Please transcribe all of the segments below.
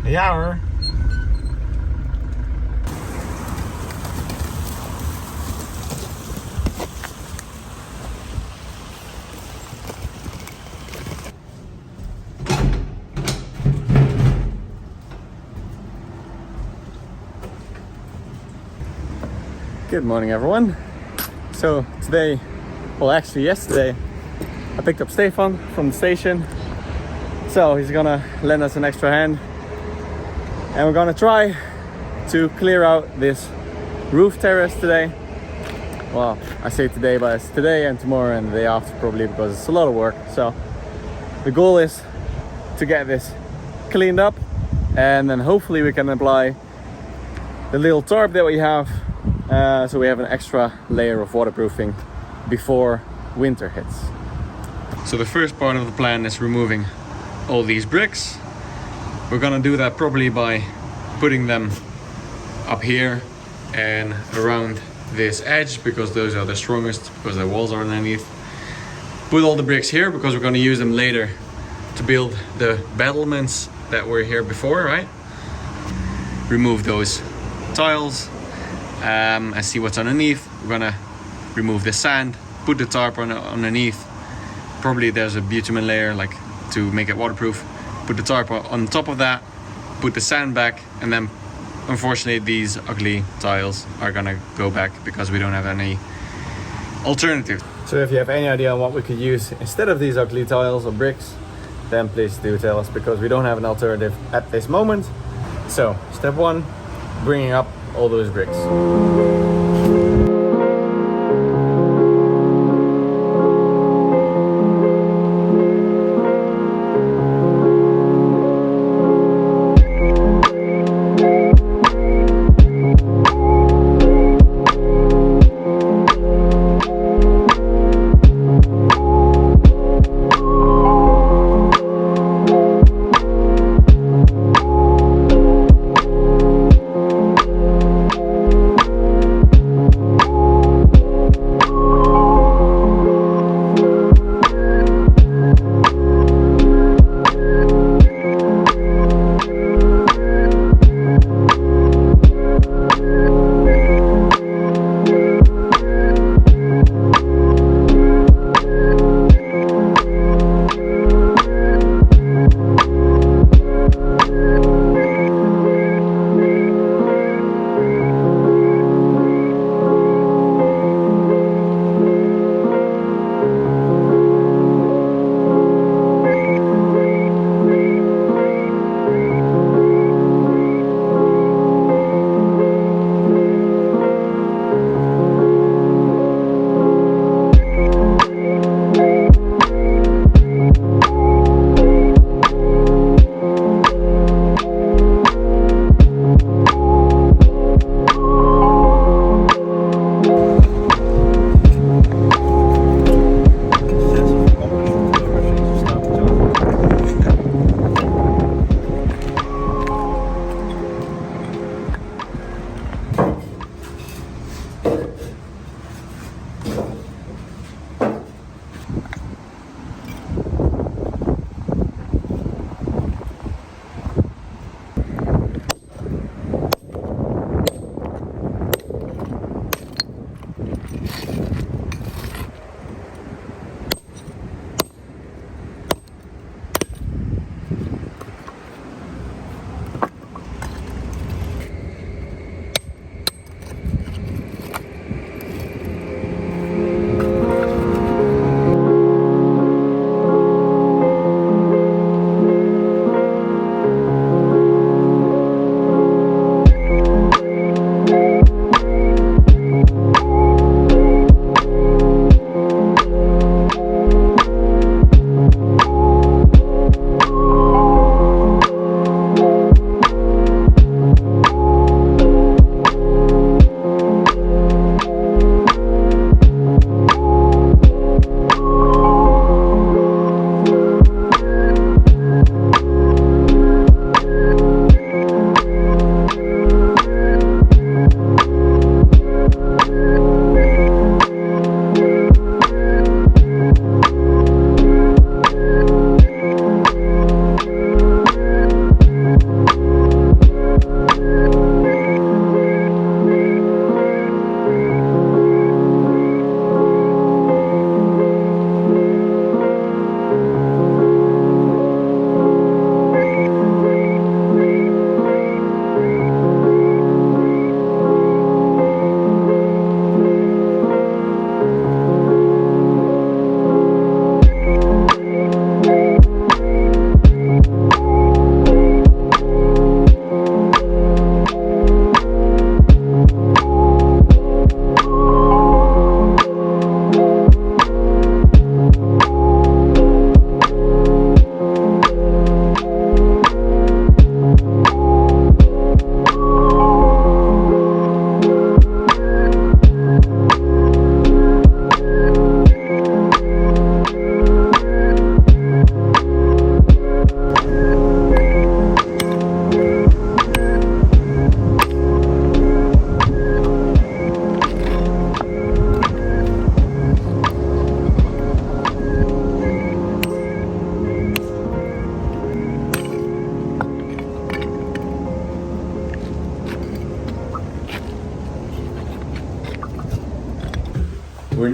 Ja hoor. Good morning everyone. So today, well actually yesterday, I picked up Stefan from the station. So he's gonna lend us an extra hand. And we're gonna try to clear out this roof terrace today. Well, I say today, but it's today and tomorrow and the day after probably, because it's a lot of work. So the goal is to get this cleaned up, and then hopefully we can apply the little tarp that we have, so we have an extra layer of waterproofing before winter hits. So the first part of the plan is removing all these bricks. We're gonna do that probably by putting them up here and around this edge, because those are the strongest, because the walls are underneath. Put all the bricks here because we're gonna use them later to build the battlements that were here before, right? Remove those tiles and see what's underneath. We're gonna remove the sand, put the tarp underneath. Probably there's a bitumen layer like to make it waterproof. Put the tarp on top of that, put the sand back, and then unfortunately these ugly tiles are gonna go back because we don't have any alternative. So if you have any idea on what we could use instead of these ugly tiles or bricks, then please do tell us, because we don't have an alternative at this moment. So step one, bringing up all those bricks.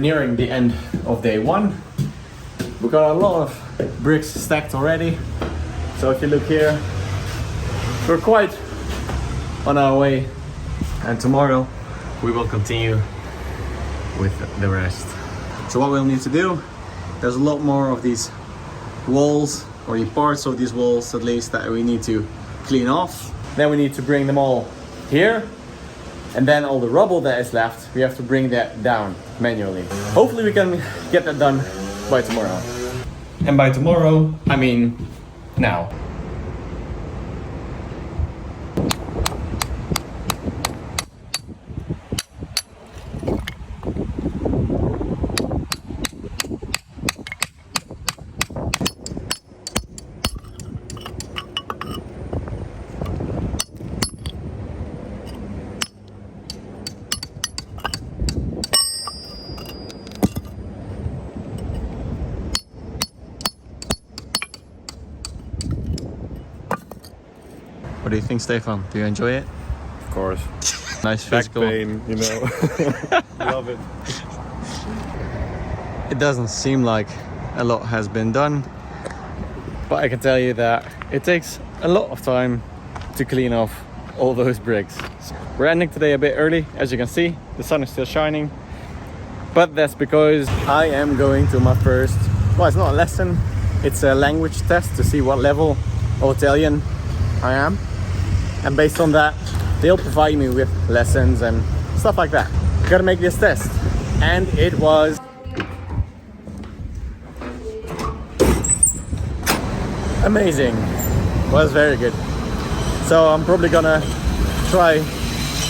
nearing the end of day one. We got a lot of bricks stacked already. So if you look here, we're quite on our way. And tomorrow we will continue with the rest. So what we'll need to do, there's a lot more of these walls, or the parts of these walls at least, that we need to clean off. Then we need to bring them all here. And then all the rubble that is left, we have to bring that down manually. Hopefully we can get that done by tomorrow. And by tomorrow, I mean now. What do you think, Stefan? Do you enjoy it? Of course. Nice Back physical. pain, you know. Love it. It doesn't seem like a lot has been done, but I can tell you that it takes a lot of time to clean off all those bricks. We're ending today a bit early, as you can see. The sun is still shining, but that's because I am going to my first, well, it's not a lesson, it's a language test to see what level of Italian I am. And based on that, they'll provide me with lessons and stuff like that. I gotta make this test. And it was amazing. It was very good. So I'm probably gonna try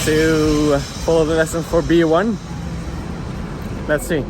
to follow the lesson for B1. Let's see.